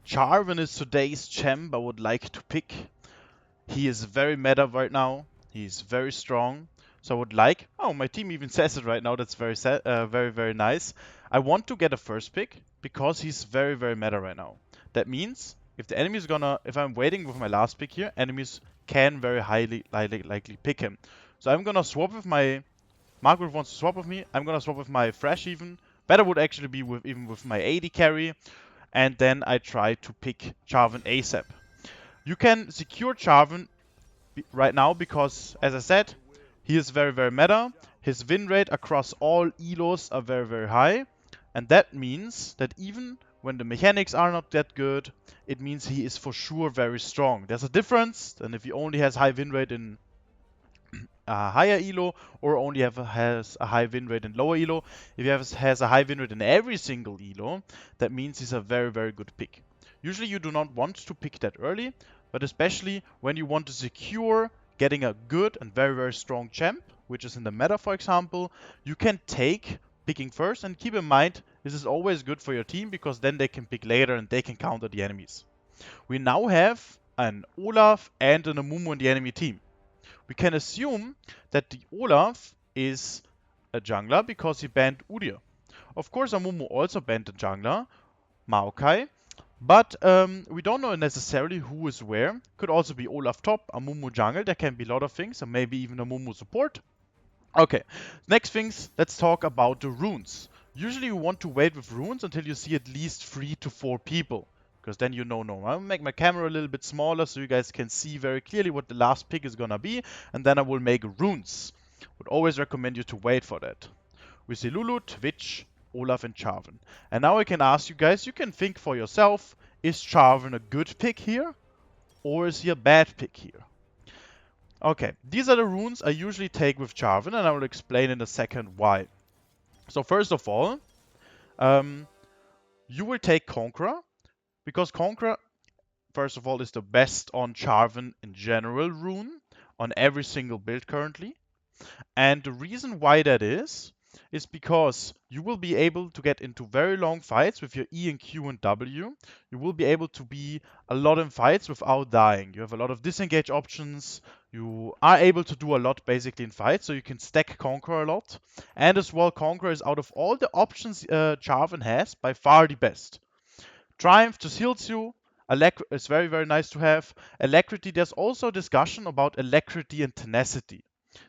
Jarvan is today's champ I would like to pick. He is very meta right now. He's very strong. So I would like... Oh, my team even says it right now. That's very nice. I want to get a first pick because he's very meta right now. That means if the enemy is gonna... If I'm waiting with my last pick here, enemies can very highly likely pick him. So I'm gonna swap with my... Margaret wants to swap with me. I'm gonna swap with my Thresh even. Better would actually be with even with my AD carry. And then I try to pick Jarvan ASAP. You can secure Jarvan right now because, as I said, he is very meta. His win rate across all elos are very high. And that means that even when the mechanics are not that good, it means he is for sure very strong. There's a difference than if he only has high win rate in a higher elo or only has a high win rate in lower elo. If he has a high win rate in every single elo, that means he's a very good pick. Usually you do not want to pick that early, but especially when you want to secure getting a good and very strong champ, which is in the meta for example, you can take picking first, and keep in mind this is always good for your team because then they can pick later and they can counter the enemies. We now have an Olaf and an Amumu in the enemy team. We can assume that the Olaf is a jungler because he banned Udyr. Of course, Amumu also banned a jungler, Maokai, but we don't know necessarily who is where. Could also be Olaf top, Amumu jungle, there can be a lot of things, or maybe even Amumu support. Okay, next things, let's talk about the runes. Usually you want to wait with runes until you see at least 3 to 4 people, because then you know no. I'll make my camera a little bit smaller so you guys can see very clearly what the last pick is gonna be, and then I will make runes. Would always recommend you to wait for that. We see Lulu, Twitch, Olaf and Jarvan. And now I can ask you guys, you can think for yourself, is Jarvan a good pick here? Or is he a bad pick here? Okay, these are the runes I usually take with Jarvan, and I will explain in a second why. So first of all, you will take Conqueror, because Conqueror, first of all, is the best on Jarvan in general rune, on every single build currently. And the reason why that is because you will be able to get into very long fights with your E and Q and W. You will be able to be a lot in fights without dying. You have a lot of disengage options. You are able to do a lot basically in fights, so you can stack Conqueror a lot. And as well, Conqueror is out of all the options Jarvan has, by far the best. Triumph just heals you. Is very nice to have. Alacrity, there's also discussion about Alacrity and Tenacity.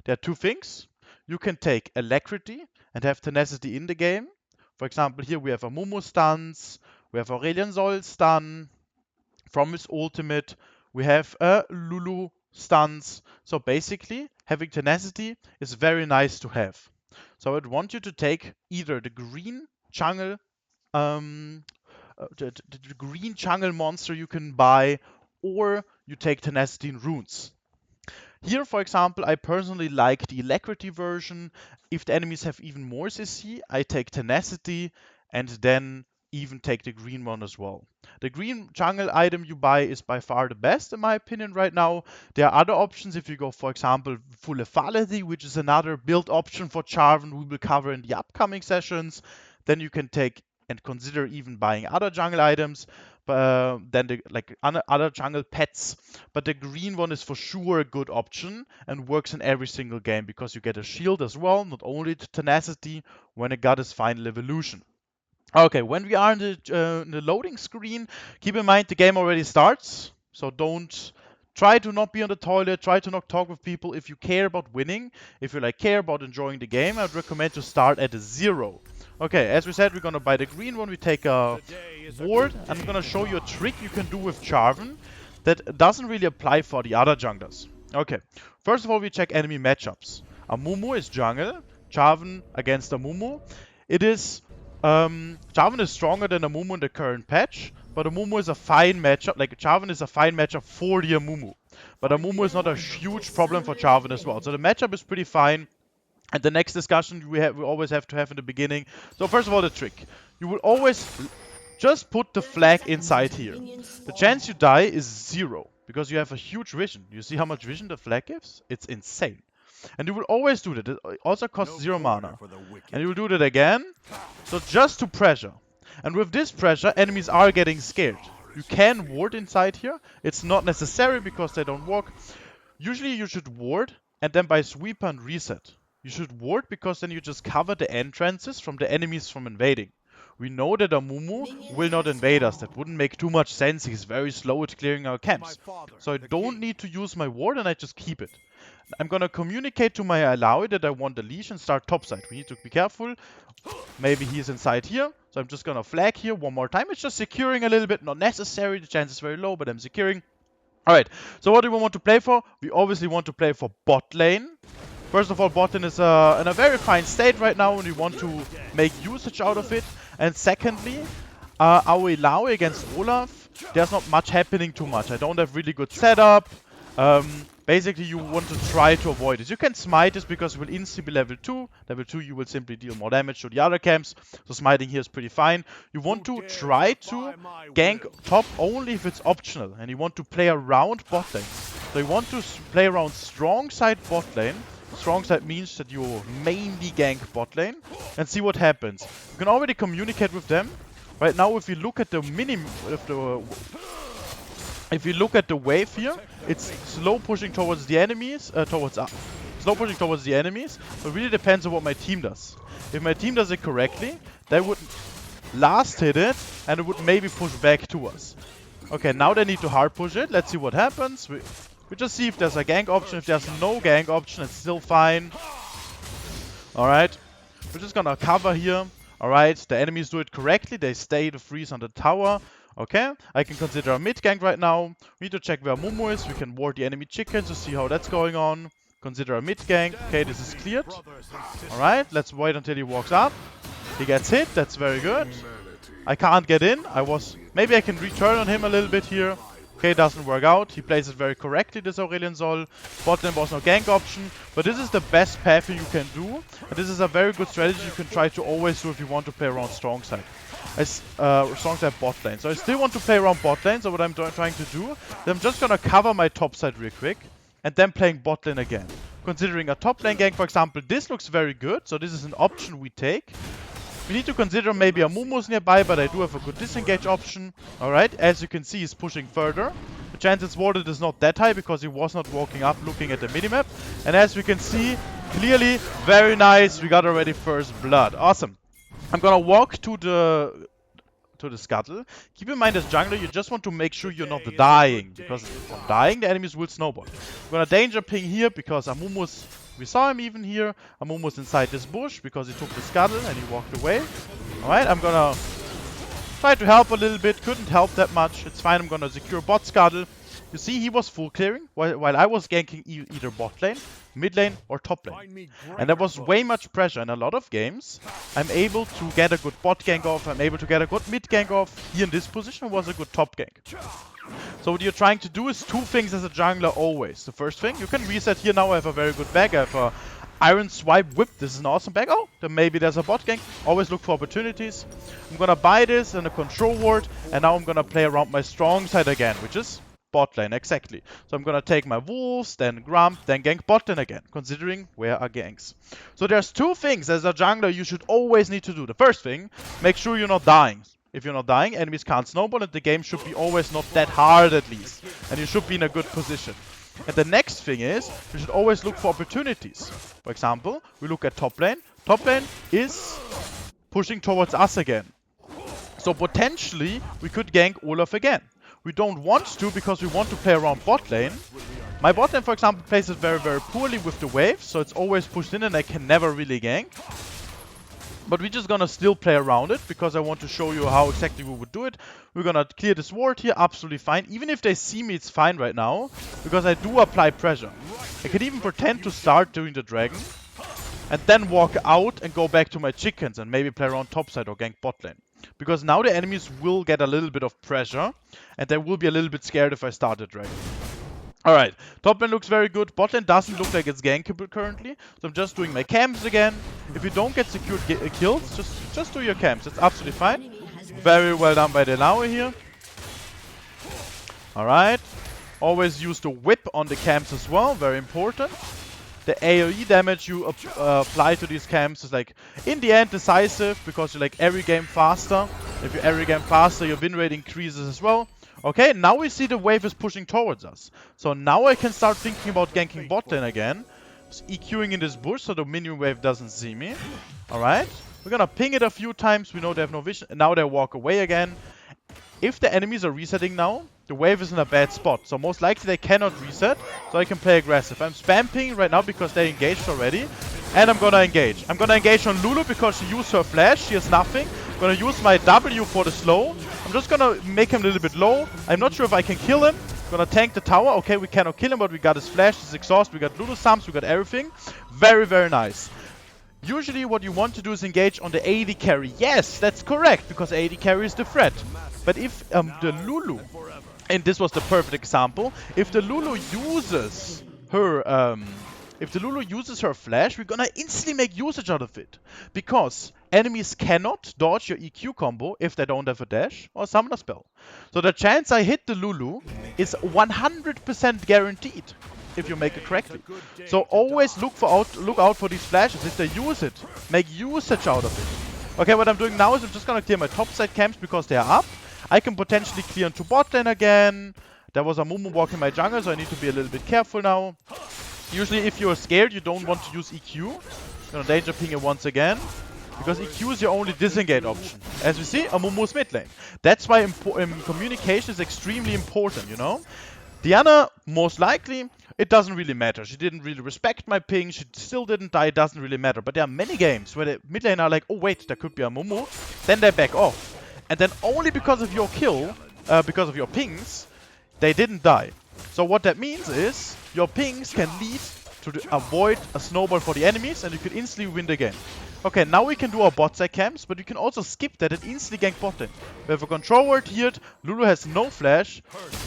There are two things. You can take Alacrity and have Tenacity in the game. For example, here we have a Amumu stuns, we have Aurelion Sol stun, from his ultimate, we have a Lulu stuns. So basically, having Tenacity is very nice to have. So I'd want you to take either the green jungle, the green jungle monster you can buy, or you take Tenacity in runes. Here, for example, I personally like the Alacrity version. If the enemies have even more CC, I take Tenacity and then even take the green one as well. The green jungle item you buy is by far the best in my opinion right now. There are other options if you go, for example, full lethality, which is another build option for Jarvan we will cover in the upcoming sessions. Then you can take and consider even buying other jungle items than the other jungle pets. But the green one is for sure a good option and works in every single game because you get a shield as well, not only the tenacity when it got its final evolution. Okay, when we are in the loading screen, keep in mind the game already starts, so don't try to not be on the toilet, try to not talk with people. If you care about winning, if you care about enjoying the game, I'd recommend to start at a 0. Okay, as we said, we're gonna buy the green one, we take a ward, and I'm gonna show you a trick you can do with Jarvan that doesn't really apply for the other junglers. Okay, first of all, we check enemy matchups. Amumu is jungle, Jarvan against Amumu. It is Jarvan is stronger than Amumu in the current patch, but Amumu is a fine matchup. Jarvan is a fine matchup for the Amumu, but Amumu is not a huge problem for Jarvan as well. So the matchup is pretty fine. And the next discussion we always have to have in the beginning. So first of all, the trick. You will always just put the flag inside here. The chance you die is 0, because you have a huge vision. You see how much vision the flag gives? It's insane. And you will always do that. It also costs 0 mana. And you will do that again. So just to pressure. And with this pressure, enemies are getting scared. You can ward inside here. It's not necessary because they don't walk. Usually you should ward and then buy sweeper and reset. You should ward because then you just cover the entrances from the enemies from invading. We know that Amumu will not invade us. That wouldn't make too much sense. He's very slow at clearing our camps. So I don't need to use my ward and I just keep it. I'm gonna communicate to my ally that I want the leash and start topside. We need to be careful. Maybe he's inside here. So I'm just gonna flag here one more time. It's just securing a little bit. Not necessary. The chance is very low, but I'm securing. Alright, so what do we want to play for? We obviously want to play for bot lane. First of all, bot lane is in a very fine state right now and we want to make usage out of it. And secondly, our Illaoi against Olaf, there's not much happening too much. I don't have really good setup. Basically, you want to try to avoid it. You can smite this because it will instantly be level 2. Level 2, you will simply deal more damage to the other camps. So smiting here is pretty fine. You want to try to gank top only if it's optional. And you want to play around bot lane. So you want to play around strong side bot lane. Strong side means that you mainly gank bot lane. And see what happens. You can already communicate with them. Right now, if you look at the if you look at the wave here, it's slow pushing towards the enemies, slow pushing towards the enemies, but it really depends on what my team does. If my team does it correctly, they would last hit it, and it would maybe push back to us. Okay, now they need to hard push it. Let's see what happens. We just see if there's a gank option. If there's no gank option, it's still fine. Alright, we're just gonna cover here. Alright, the enemies do it correctly. They stay to freeze on the tower. Okay, I can consider a mid gank right now. We need to check where Mumu is. We can ward the enemy chickens to see how that's going on. Consider a mid gank. Okay, this is cleared. Alright, let's wait until he walks up. He gets hit. That's very good. I can't get in. Maybe I can return on him a little bit here. Okay, doesn't work out. He plays it very correctly, this Aurelion Sol. Bot lane was no gank option, but this is the best path you can do. And this is a very good strategy you can try to always do if you want to play around strong side. Strong side bot lane. So I still want to play around bot lane, so what I'm trying to do is I'm just gonna cover my top side real quick, and then playing bot lane again. Considering a top lane gank, for example, this looks very good, so this is an option we take. We need to consider maybe a Mumu's nearby, but I do have a good disengage option. Alright, as you can see, he's pushing further. The chance it's warded is not that high because he was not walking up looking at the minimap. And as we can see, clearly, very nice, we got already first blood. Awesome. I'm gonna walk to the scuttle. Keep in mind as jungler, you just want to make sure you're not dying, because from dying, the enemies will snowball. I'm gonna danger ping here because Amumu's... We saw him even here. Amumu was inside this bush because he took the scuttle and he walked away. Alright, I'm gonna try to help a little bit. Couldn't help that much. It's fine. I'm gonna secure bot scuttle. You see, he was full clearing while I was ganking either bot lane, mid lane, or top lane. And there was way much pressure. In a lot of games, I'm able to get a good bot gank off. I'm able to get a good mid gank off. Here in this position was a good top gank. So what you're trying to do is two things as a jungler always. The first thing, you can reset here now. I have a very good bag. I have a Iron Swipe Whip. This is an awesome bag. Oh, then maybe there's a bot gank. Always look for opportunities. I'm gonna buy this and a control ward. And now I'm gonna play around my strong side again, which is bot lane, exactly. So I'm gonna take my wolves, then grump, then gank bot lane again, considering where are ganks. So there's two things as a jungler you should always need to do. The first thing, make sure you're not dying. If you're not dying, enemies can't snowball and the game should be always not that hard at least. And you should be in a good position. And the next thing is, you should always look for opportunities. For example, we look at top lane. Top lane is pushing towards us again. So potentially, we could gank Olaf again. We don't want to because we want to play around bot lane. My bot lane, for example, plays it very, very poorly with the waves. So it's always pushed in and I can never really gank. But we're just gonna still play around it because I want to show you how exactly we would do it. We're gonna clear this ward here, absolutely fine. Even if they see me, it's fine right now because I do apply pressure. I can even pretend to start doing the dragon and then walk out and go back to my chickens and maybe play around topside or gank bot lane. Because now the enemies will get a little bit of pressure and they will be a little bit scared if I start the dragon. Alright, top lane looks very good. Bot lane doesn't look like it's gankable currently. So I'm just doing my camps again. If you don't get secured kills, just do your camps. It's absolutely fine. Very well done by the Illaoi here. Alright. Always use the whip on the camps as well. Very important. The AoE damage you apply to these camps is like, in the end, decisive because you like every game faster. If you every game faster, your win rate increases as well. Okay, now we see the wave is pushing towards us. So now I can start thinking about ganking bot lane again. EQing in this bush so the minion wave doesn't see me. Alright. We're gonna ping it a few times. We know they have no vision. Now they walk away again. If the enemies are resetting now, the wave is in a bad spot. So most likely they cannot reset. So I can play aggressive. I'm spam pinging right now because they engaged already. And I'm gonna engage. I'm gonna engage on Lulu because she used her flash. She has nothing. I'm gonna use my W for the slow. I'm just gonna make him a little bit low. I'm not sure if I can kill him. Gonna tank the tower. Okay, we cannot kill him, but we got his flash, his exhaust, we got Lulu sums, we got everything. Very, very nice. Usually what you want to do is engage on the AD carry. Yes, that's correct, because AD carry is the threat. But if the Lulu, and this was the perfect example, if the Lulu uses her flash, we're gonna instantly make usage out of it. Because enemies cannot dodge your EQ combo if they don't have a dash or summoner spell. So the chance I hit the Lulu is 100% guaranteed if you make it correctly. So always look out for these flashes. If they use it, make usage out of it. Okay, what I'm doing now is I'm just gonna clear my top side camps because they are up. I can potentially clear into bot lane again. There was a Mumu walking my jungle, so I need to be a little bit careful now. Usually if you're scared, you don't want to use EQ. Gonna danger ping it once again. Because EQ is your only disengage option. As we see, Amumu's mid lane. That's why communication is extremely important, you know? Diana, most likely, it doesn't really matter. She didn't really respect my ping. She still didn't die. It doesn't really matter. But there are many games where the mid lane are like, oh wait, there could be a Mumu. Then they back off. And then only because of your kill, because of your pings, they didn't die. So what that means is, your pings can lead to avoid a snowball for the enemies, and you can instantly win the game. Okay, now we can do our bot side camps, but you can also skip that and instantly gank bot lane. We have a control ward here. Lulu has no flash,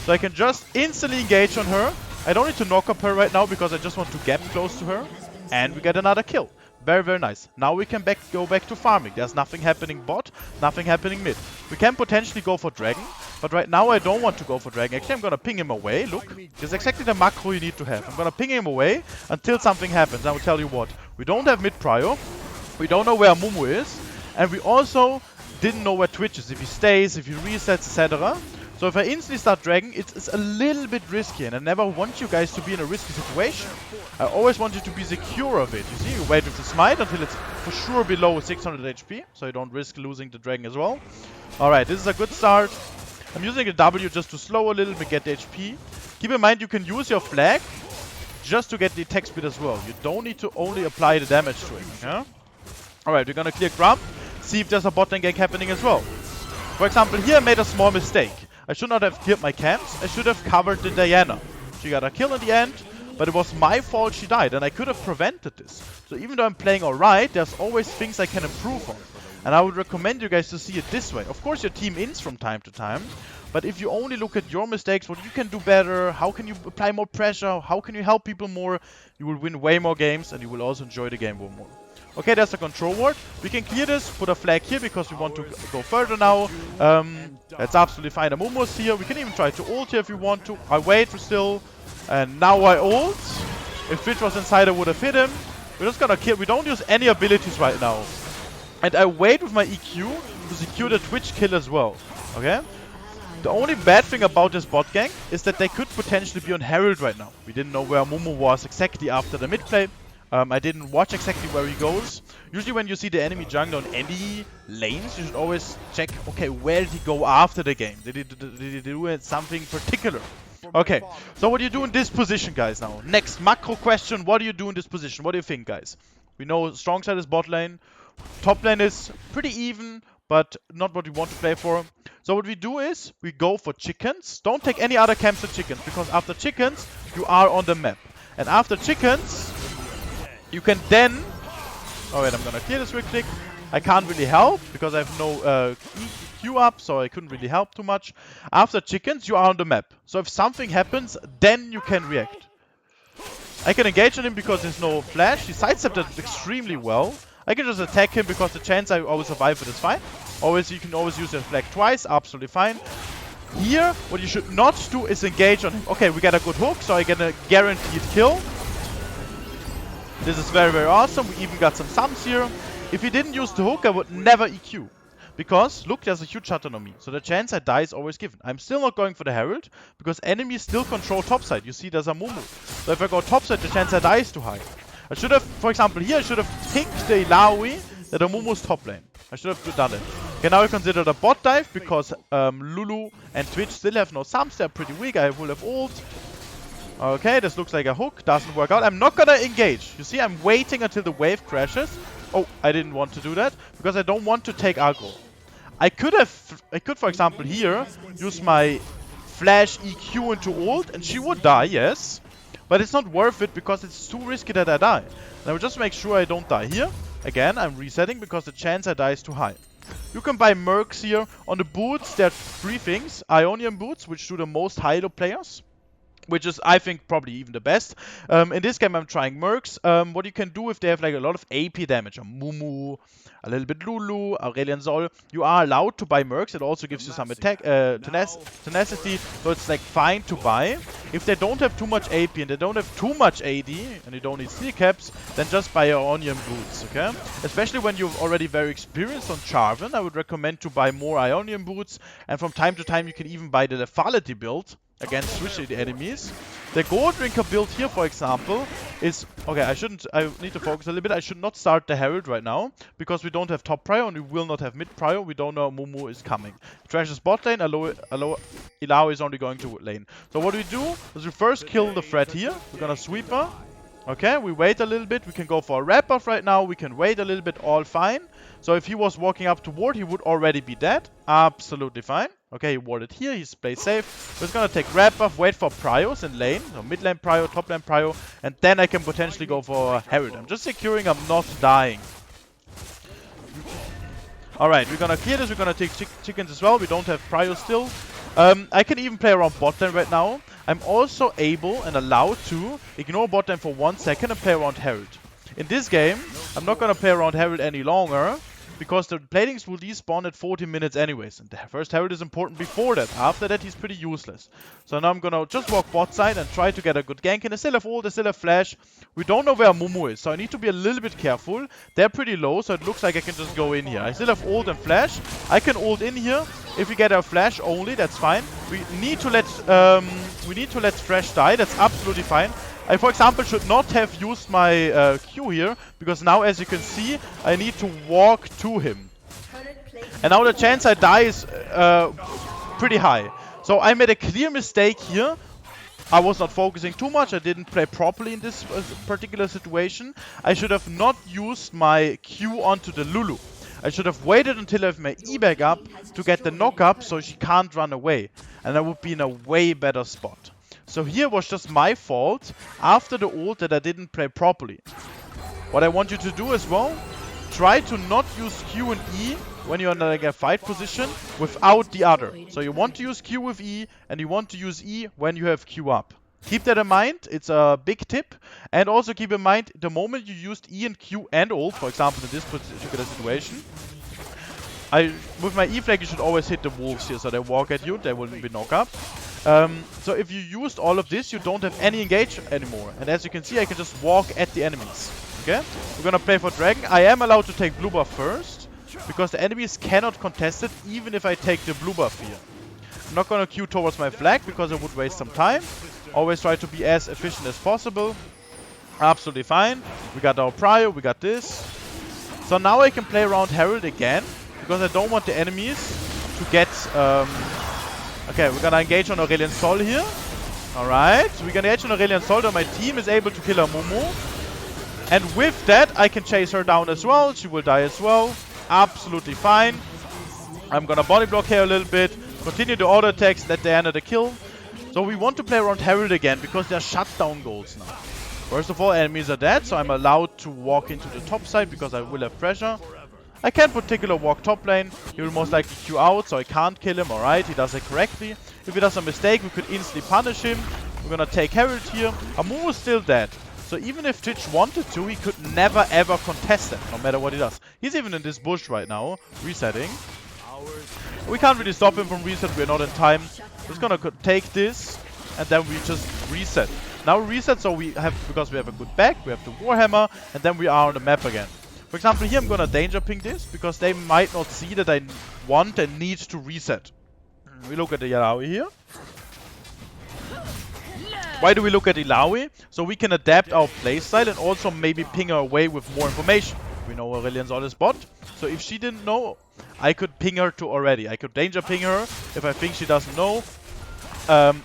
so I can just instantly engage on her. I don't need to knock up her right now because I just want to gap close to her. And we get another kill. Very, very nice. Now we can go back to farming. There's nothing happening bot, nothing happening mid. We can potentially go for dragon, but right now I don't want to go for dragon. Actually, I'm gonna ping him away. Look, this is exactly the macro you need to have. I'm gonna ping him away until something happens. I will tell you what. We don't have mid prio. We don't know where Mumu is. And we also didn't know where Twitch is. If he stays, if he resets, etc. So if I instantly start dragging, it's a little bit risky, and I never want you guys to be in a risky situation. I always want you to be secure of it. You see, you wait with the smite until it's for sure below 600 HP, so you don't risk losing the dragon as well. Alright, this is a good start. I'm using a W just to slow a little bit, get the HP. Keep in mind you can use your flag just to get the attack speed as well. You don't need to only apply the damage to it. Yeah? Alright, we're gonna clear Grump, see if there's a bot lane gank happening as well. For example, here I made a small mistake. I should not have cleared my camps. I should have covered the Diana. She got a kill in the end, but it was my fault she died, and I could have prevented this. So even though I'm playing alright, there's always things I can improve on. And I would recommend you guys to see it this way. Of course, your team ins from time to time, but if you only look at your mistakes, what you can do better, how can you apply more pressure, how can you help people more, you will win way more games, and you will also enjoy the game more. Okay, there's a control ward. We can clear this, put a flag here because we want to go further now. That's absolutely fine. Amumu's here. We can even try to ult here if you want to. I wait for still. And now I ult. If Twitch was inside, I would have hit him. We're just gonna kill. We don't use any abilities right now. And I wait with my EQ to secure the Twitch kill as well. Okay? The only bad thing about this bot gank is that they could potentially be on Herald right now. We didn't know where Mumu was exactly after the mid play. I didn't watch exactly where he goes. Usually when you see the enemy jungle on any lanes, you should always check, okay, where did he go after the game? Did he do something particular? Okay, so what do you do in this position, guys, now? Next macro question, what do you do in this position? What do you think, guys? We know strong side is bot lane. Top lane is pretty even, but not what we want to play for. So what we do is, we go for chickens. Don't take any other camps than chickens, because after chickens, you are on the map. And after chickens, you can then... Oh wait, I'm gonna clear this real quick. I can't really help because I have no EQ up, so I couldn't really help too much. After chickens, you are on the map. So if something happens, then you can react. I can engage on him because there's no flash. He sidestepped it extremely well. I can just attack him because the chance I always survive it is fine. You can always use your flag twice, absolutely fine. Here, what you should not do is engage on him. Okay, we got a good hook, so I get a guaranteed kill. This is very, very awesome. We even got some sums here. If he didn't use the hook, I would never EQ. Because, look, there's a huge shutdown on me. So the chance I die is always given. I'm still not going for the Herald, because enemies still control topside. You see, there's a Mumu. So if I go topside, the chance I die is too high. I should have, for example, here, I should have picked the Ilaoi that the Mumu's top lane. I should have done it. Okay, now I consider the bot dive, because Lulu and Twitch still have no sums. They're pretty weak. I will have ult. Okay, this looks like a hook. Doesn't work out. I'm not gonna engage. You see, I'm waiting until the wave crashes. Oh, I didn't want to do that, because I don't want to take aggro. I could, for example, here, use my flash EQ into ult, and she would die, yes. But it's not worth it, because it's too risky that I die. And I will just make sure I don't die here. Again, I'm resetting, because the chance I die is too high. You can buy mercs here. On the boots, there are 3 things. Ionian boots, which do the most high-elo players, which is, I think, probably even the best. In this game, I'm trying mercs. What you can do if they have like a lot of AP damage, a Mumu, a little bit Lulu, Aurelion Sol, you are allowed to buy mercs. It also gives you some attack tenacity, so it's like fine to buy. If they don't have too much AP and they don't have too much AD, and you don't need steel caps, then just buy your Ionian boots, okay? Especially when you're already very experienced on Jarvan, I would recommend to buy more Ionian boots, and from time to time you can even buy the lethality build against switching the enemies. The gold drinker build here, for example, is... Okay, I need to focus a little bit. I should not start the Herald right now, because we don't have top prio and we will not have mid prio. We don't know Mumu is coming. Trash's bot lane, Ilau is only going to lane. So what we do is we first kill the threat here. We're gonna sweep her. Okay, we wait a little bit. We can go for a wrap buff right now. We can wait a little bit, all fine. So if he was walking up toward, he would already be dead. Absolutely fine. Okay, he warded here. He's played safe. We're just gonna take wrap buff, wait for prios in lane. So mid lane prio, top lane prio. And then I can potentially go for Herald. I'm just securing I'm not dying. Alright, we're gonna clear this. We're gonna take chickens as well. We don't have prio still. I can even play around bot lane right now. I'm also able and allowed to ignore bot lane for 1 second and play around Herald. In this game, I'm not gonna play around Herald any longer, because the platings will despawn at 40 minutes anyways. And the first Herald is important before that. After that, he's pretty useless. So now I'm gonna just walk bot side and try to get a good gank. And I still have ult, I still have flash. We don't know where Mumu is, so I need to be a little bit careful. They're pretty low, so it looks like I can just go in here. I still have ult and flash. I can ult in here. If we get our flash only, that's fine. We need to let Thresh die. That's absolutely fine. I, for example, should not have used my Q here, because now, as you can see, I need to walk to him. And now the chance I die is pretty high. So I made a clear mistake here. I was not focusing too much. I didn't play properly in this particular situation. I should have not used my Q onto the Lulu. I should have waited until I have my E back up to get the knock up so she can't run away. And I would be in a way better spot. So here was just my fault after the ult that I didn't play properly. What I want you to do as well, try to not use Q and E when you're in like a fight position without the other. So you want to use Q with E and you want to use E when you have Q up. Keep that in mind, it's a big tip. And also keep in mind, the moment you used E and Q and ult, for example in this particular situation, with my E flag you should always hit the wolves here, so they walk at you, they wouldn't be knock up. So if you used all of this, you don't have any engage anymore. And as you can see, I can just walk at the enemies. Okay? We're gonna play for Dragon. I am allowed to take blue buff first, because the enemies cannot contest it, even if I take the blue buff here. I'm not gonna queue towards my flag, because I would waste some time. Always try to be as efficient as possible. Absolutely fine. We got our prio, we got this. So now I can play around Herald again, because I don't want the enemies to get... Okay, we're gonna engage on Aurelion Sol here. Alright, so we're gonna engage on Aurelion Sol, and my team is able to kill her Mumu. And with that, I can chase her down as well. She will die as well. Absolutely fine. I'm gonna body block here a little bit. Continue the auto attacks, let Diana the kill. So we want to play around Herald again, because they're shutdown goals now. First of all, enemies are dead, so I'm allowed to walk into the top side, because I will have pressure. I can't particularly walk top lane. He will most likely Q out, so I can't kill him. Alright, he does it correctly. If he does a mistake, we could instantly punish him. We're gonna take Herald here. Amumu is still dead. So even if Twitch wanted to, he could never ever contest them, no matter what he does. He's even in this bush right now, resetting. We can't really stop him from reset, we're not in time. Just gonna take this, and then we just reset. Now reset, so we have, because we have a good back, we have the Warhammer, and then we are on the map again. For example, here I'm gonna danger ping this because they might not see that I want and need to reset. We look at the Illaoi here. Why do we look at Illaoi? So we can adapt our playstyle and also maybe ping her away with more information. We know Aurelian's on the spot, so if she didn't know, I could ping her to already. I could danger ping her if I think she doesn't know.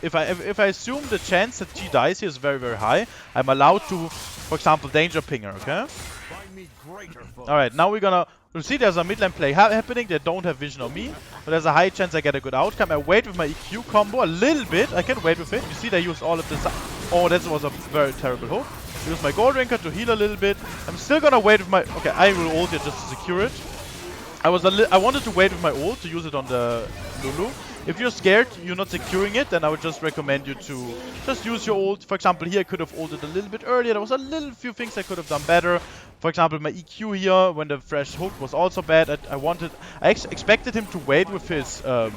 If I assume the chance that she dies here is very, very high, I'm allowed to, for example, danger ping her, okay? Alright, now we're gonna... You see there's a mid lane play happening, they don't have vision on me, but there's a high chance I get a good outcome. I wait with my EQ combo a little bit, I can wait with it. You see they used all of this... Oh, that was a very terrible hook. Use my gold drinker to heal a little bit. I'm still gonna wait with my... Okay, I will ult it just to secure it. I wanted to wait with my ult to use it on the Lulu. If you're scared, you're not securing it, then I would just recommend you to just use your ult. For example, here I could have ulted a little bit earlier. There was a little few things I could have done better. For example, my EQ here, when the fresh hook was also bad. I expected him to wait with his hook,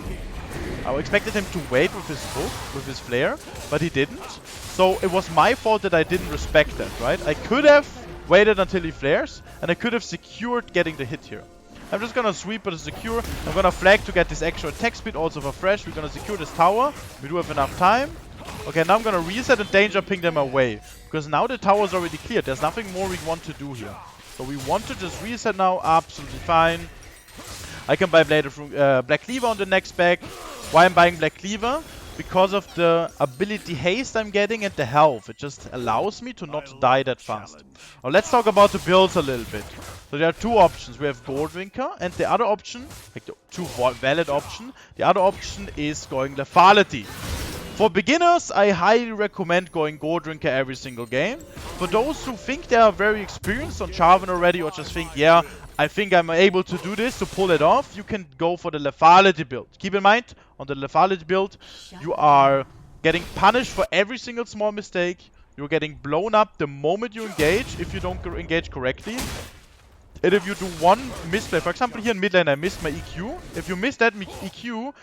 with his flare, but he didn't. So it was my fault that I didn't respect that, right? I could have waited until he flares, and I could have secured getting the hit here. I'm just gonna sweep but secure. I'm gonna flag to get this extra attack speed also for fresh. We're gonna secure this tower. We do have enough time. Okay, now I'm gonna reset and danger ping them away. Because now the tower is already cleared. There's nothing more we want to do here. So we want to just reset now. Absolutely fine. I can buy Black Cleaver on the next back. Why I'm buying Black Cleaver? Because of the ability haste I'm getting and the health. It just allows me to not die that fast. Now let's talk about the builds a little bit. So there are two options. We have Goldwinker and the other option, like the two valid option, the other option is going Lethality. For beginners, I highly recommend going Goldwinker every single game. For those who think they are very experienced on Jarvan already or just think, yeah, I think I'm able to do this, to pull it off, you can go for the Lethality build. Keep in mind, on the Lethality build, you are getting punished for every single small mistake. You're getting blown up the moment you engage, if you don't engage correctly. And if you do one misplay, for example here in mid lane I missed my EQ. If you miss that EQ,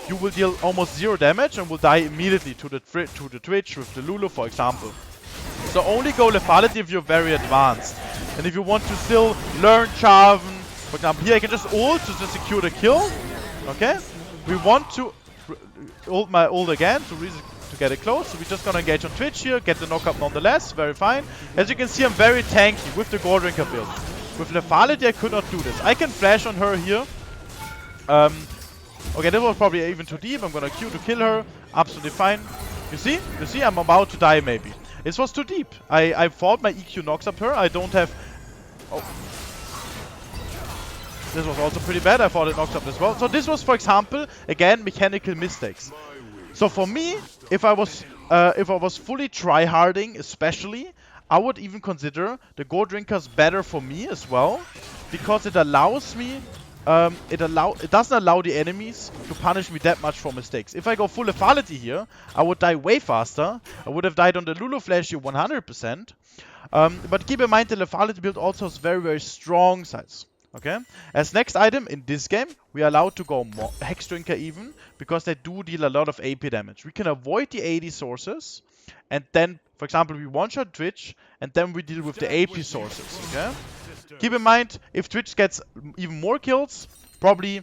you will deal almost 0 damage and will die immediately to the Twitch with the Lulu, for example. So only go Lethality if you're very advanced. And if you want to still learn Jarvan, for example here I can just ult to just secure the kill. Okay? We want to ult my ult again to get it close. So we're just gonna engage on Twitch here, get the knockup nonetheless, very fine. As you can see I'm very tanky with the Goldwinker build. With Lethality I could not do this. I can flash on her here. Okay, this was probably even too deep. I'm gonna Q to kill her. Absolutely fine. You see? You see? I'm about to die maybe. This was too deep. I thought my EQ knocks up her. I don't have... Oh. This was also pretty bad. I thought it knocks up as well. So this was, for example, again, mechanical mistakes. So for me, if I was fully tryharding, especially, I would even consider the Goldwinkers better for me as well, because it allows me, it doesn't allow the enemies to punish me that much for mistakes. If I go full Lethality here, I would die way faster. I would have died on the Lulu Flash here 100%. But keep in mind the Lethality build also has very, very strong sides. Okay? As next item in this game, we are allowed to go more Hex Drinker even, because they do deal a lot of AP damage. We can avoid the AD sources, and then, for example, we one-shot Twitch, and then we deal with the AP sources, okay? Keep in mind, if Twitch gets even more kills, probably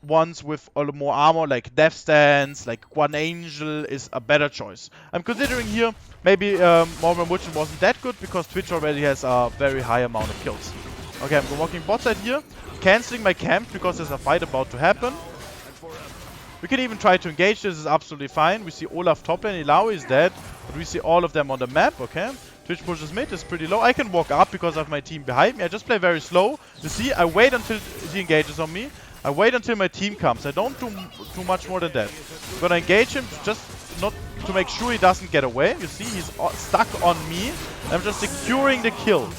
ones with a lot more armor, like Death Stance, like One Angel, is a better choice. I'm considering here, maybe Mormon Witch wasn't that good, because Twitch already has a very high amount of kills. Okay, I'm walking bot side here, cancelling my camp, because there's a fight about to happen. We can even try to engage, this is absolutely fine. We see Olaf top lane, Illaoi is dead, but we see all of them on the map, okay? Twitch pushes mid, is pretty low. I can walk up because of my team behind me. I just play very slow. You see, I wait until he engages on me. I wait until my team comes. I don't do too much more than that. I'm gonna engage him just not to make sure he doesn't get away. You see, he's stuck on me. I'm just securing the kill.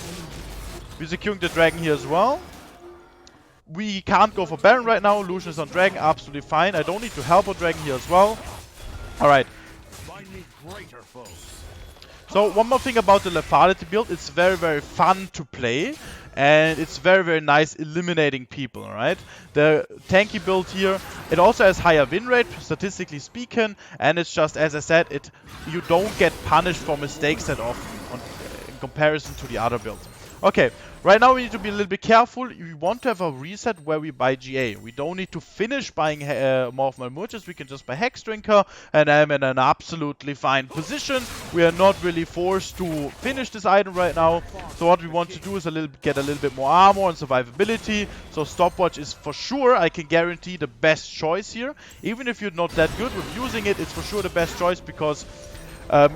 We're securing the dragon here as well. We can't go for Baron right now. Lucian is on Dragon, absolutely fine. I don't need to help on Dragon here as well. Alright. So one more thing about the Lethality build, it's very, very fun to play. And it's very, very nice eliminating people, alright? The tanky build here, it also has higher win rate, statistically speaking. And it's just, as I said, you don't get punished for mistakes that often in comparison to the other build. Okay, Right now we need to be a little bit careful. We want to have a reset where we buy GA. We don't need to finish buying more of my merchants. We can just buy Hex Drinker, and I'm in an absolutely fine position. We are not really forced to finish this item right now. So what we want to do is get a little bit more armor and survivability. So stopwatch is for sure, I can guarantee, the best choice here. Even if you're not that good with using it, it's for sure the best choice, because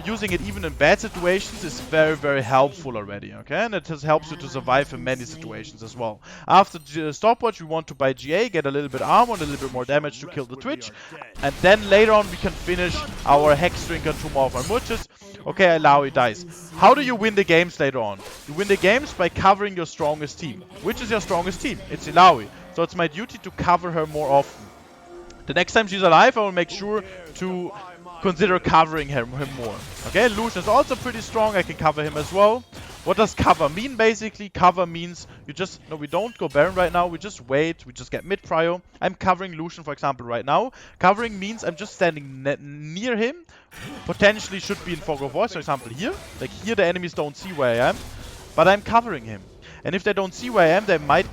using it even in bad situations is very, very helpful already, okay? And it just helps you to survive in many situations as well. After stopwatch, we want to buy GA, get a little bit armor, and a little bit more damage to kill the Twitch. And then later on, we can finish our Hex Drinker, 2 more of our Murches. Okay, Ilaoi dies. How do you win the games later on? You win the games by covering your strongest team. Which is your strongest team? It's Ilaoi. So it's my duty to cover her more often. The next time she's alive, I will make sure to consider covering him more. Okay, Lucian is also pretty strong. I can cover him as well. What does cover mean, basically? Cover means you just... No, we don't go Baron right now. We just wait. We just get mid-prio. I'm covering Lucian, for example, right now. Covering means I'm just standing near him. Potentially should be in fog of voice, for example, here. Like, here the enemies don't see where I am. But I'm covering him. And if they don't see where I am, they might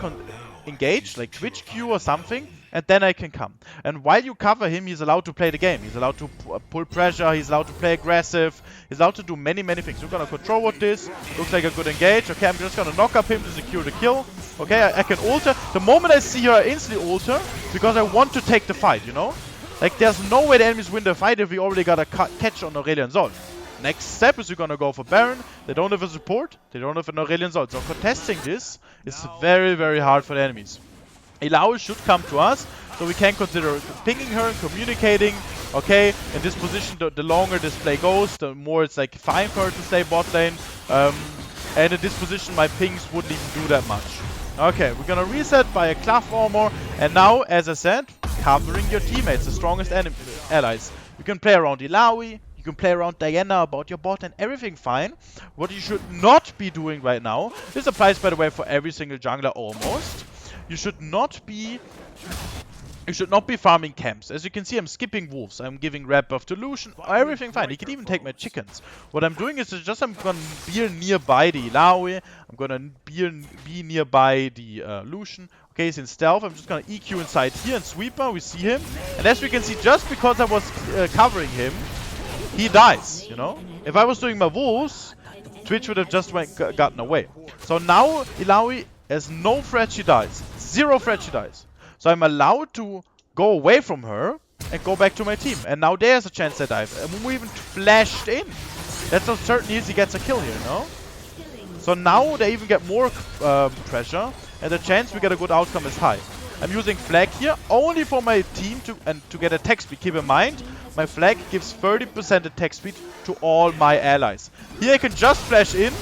engage, like Twitch Q or something. And then I can come. And while you cover him, he's allowed to play the game. He's allowed to pull pressure. He's allowed to play aggressive. He's allowed to do many, many things. We're going to control with this. Looks like a good engage. Okay, I'm just going to knock up him to secure the kill. Okay, I can alter. The moment I see her, I instantly alter. Because I want to take the fight, you know? Like, there's no way the enemies win the fight if we already got a catch on Aurelion Sol. Next step is we're going to go for Baron. They don't have a support. They don't have an Aurelion Sol. So contesting this is very, very hard for the enemies. Ilaoi should come to us, so we can consider pinging her and communicating. Okay, in this position, the longer this play goes, the more it's like fine for her to stay bot lane. And in this position, my pings wouldn't even do that much. Okay, we're gonna reset by a Cloth Armor, and now, as I said, covering your teammates, the strongest allies. You can play around Ilaoi, you can play around Diana about your bot and everything fine. What you should not be doing right now, this applies by the way for every single jungler almost. You should not be farming camps. As you can see, I'm skipping wolves. I'm giving red buff to Lucian. Everything fine. He can even take my chickens. What I'm doing is just I'm gonna be nearby the Ilaoi. I'm gonna be nearby the Lucian. Okay, he's in stealth. I'm just gonna EQ inside here and sweeper. We see him. And as we can see, just because I was covering him, he dies, you know? If I was doing my wolves, Twitch would have just gotten away. So now Ilaoi has no threat she dies. 0 threat she dies. So I'm allowed to go away from her and go back to my team. And now there's a chance that dive. And we even flashed in. That's not certain he gets a kill here, no? So now they even get more pressure. And the chance we get a good outcome is high. I'm using flag here only for my team to get attack speed. Keep in mind, my flag gives 30% attack speed to all my allies. Here I can just flash in,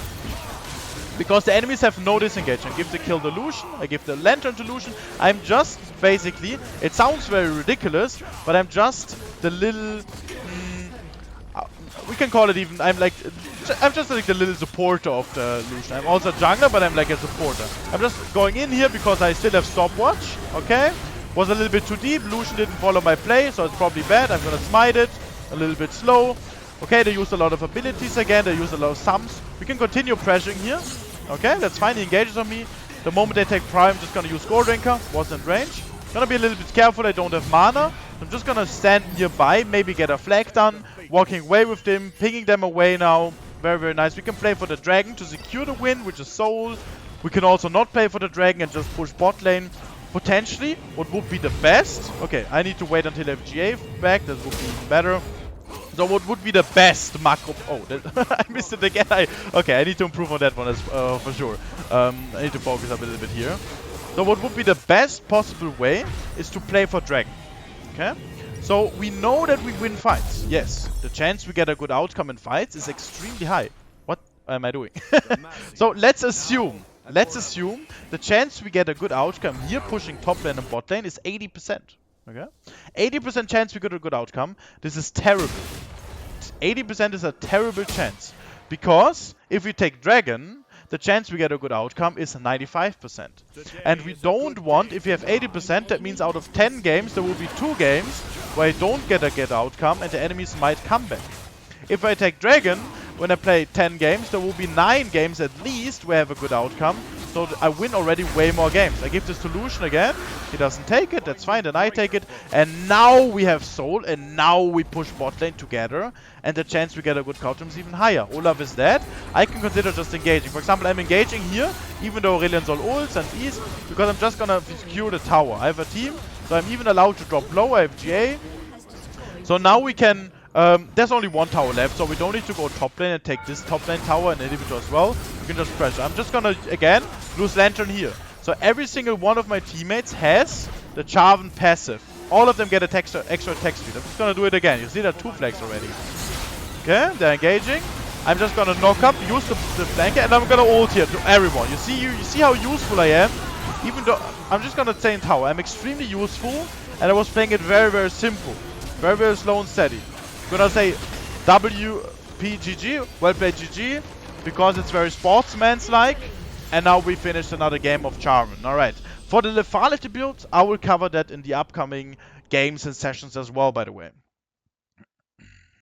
because the enemies have no disengage. I give the kill to Lucian, I give the lantern to Lucian. I'm just basically, it sounds very ridiculous, but I'm just the little, we can call it even, I'm just like the little supporter of the Lucian. I'm also a jungler, but I'm like a supporter. I'm just going in here because I still have stopwatch, okay? Was a little bit too deep, Lucian didn't follow my play, so it's probably bad. I'm gonna smite it, a little bit slow. Okay, they used a lot of abilities again, they used a lot of sums. We can continue pressuring here. Okay, that's fine, he engages on me. The moment they take Prime, I'm just gonna use Gold Drinker. Wasn't in range. Gonna be a little bit careful, I don't have mana. I'm just gonna stand nearby, maybe get a flag done. Walking away with them, pinging them away now. Very, very nice. We can play for the dragon to secure the win, which is Soul. We can also not play for the dragon and just push bot lane. Potentially, what would be the best? Okay, I need to wait until I have GA back, that would be even better. So what would be the best macro? Oh, I missed it again. Okay, I need to improve on that one as, for sure. I need to focus up a little bit here. So what would be the best possible way is to play for dragon. Okay? So we know that we win fights. Yes, the chance we get a good outcome in fights is extremely high. What am I doing? So let's assume the chance we get a good outcome here pushing top lane and bot lane is 80%. Okay? 80% chance we get a good outcome. This is terrible. 80% is a terrible chance. Because if we take dragon, the chance we get a good outcome is 95%. And we don't want, if we have 80%, that means out of 10 games, there will be 2 games where I don't get a good outcome and the enemies might come back. If I take dragon, when I play 10 games, there will be 9 games at least where I have a good outcome. So I win already way more games. I give this to Lucian again. He doesn't take it. That's fine. Then I take it. And now we have Soul. And now we push bot lane together. And the chance we get a good counter is even higher. Olaf is dead. I can consider just engaging. For example, I'm engaging here, even though Aurelion Sol ults and East, because I'm just gonna secure the tower. I have a team, so I'm even allowed to drop low. I have GA. So now we can... there's only one tower left, so we don't need to go top lane and take this top lane tower and inhibitor as well. We can just pressure. I'm just gonna, again, lose Lantern here. So every single one of my teammates has the Jarvan passive. All of them get a extra attack speed. I'm just gonna do it again. You see there are 2 flags already. Okay, they're engaging. I'm just gonna knock up, use the flanker, and I'm gonna ult here to everyone. You see how useful I am? Even though I'm just gonna stay in tower. I'm extremely useful, and I was playing it very, very simple. Very, very slow and steady. I'm gonna say WPGG, well played GG, because it's very sportsman's-like. And now we finished another game of Jarvan. Alright. For the lethality build, I will cover that in the upcoming games and sessions as well, by the way.